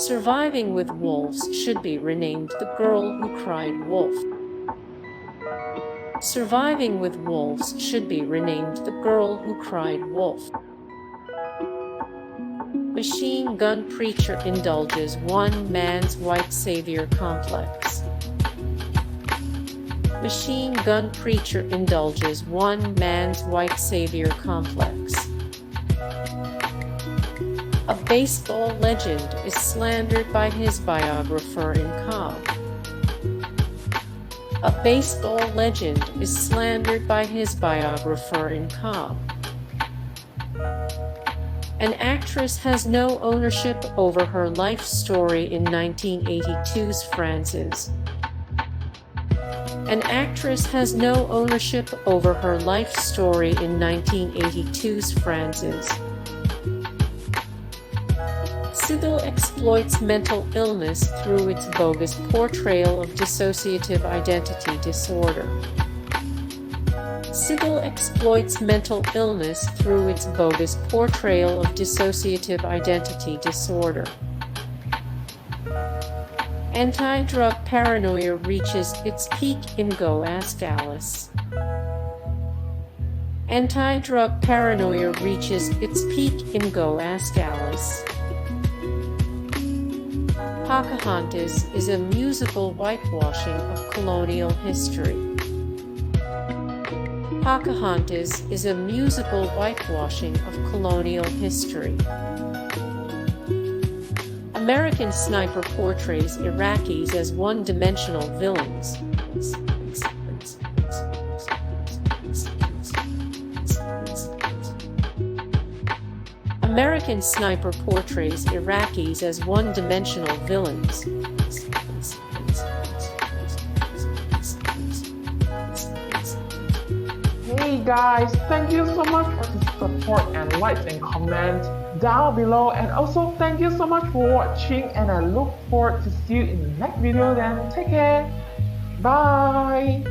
Surviving with Wolves should be renamed The Girl Who Cried Wolf. Surviving with Wolves should be renamed The Girl Who Cried Wolf. Machine gun preacher indulges one man's white savior complex. Machine gun preacher indulges one man's white savior complex. A baseball legend is slandered by his biographer in Cobb. A baseball legend is slandered by his biographer in Cobb. An actress has no ownership over her life story in 1982's Frances. An actress has no ownership over her life story in 1982's Frances. Sybil exploits mental illness through its bogus portrayal of dissociative identity disorder. Sybil exploits mental illness through its bogus portrayal of dissociative identity disorder. Anti-drug paranoia reaches its peak in Go Ask Alice. Anti-drug paranoia reaches its peak in Go Ask Alice. Pocahontas is a musical whitewashing of colonial history. Pocahontas is a musical whitewashing of colonial history. American Sniper portrays Iraqis as one-dimensional villains. American Sniper portrays Iraqis as one-dimensional villains. Hey guys, thank you so much for the support and likes and comments down below, and also thank you so much for watching, and I look forward to see you in the next video. Then take care, bye.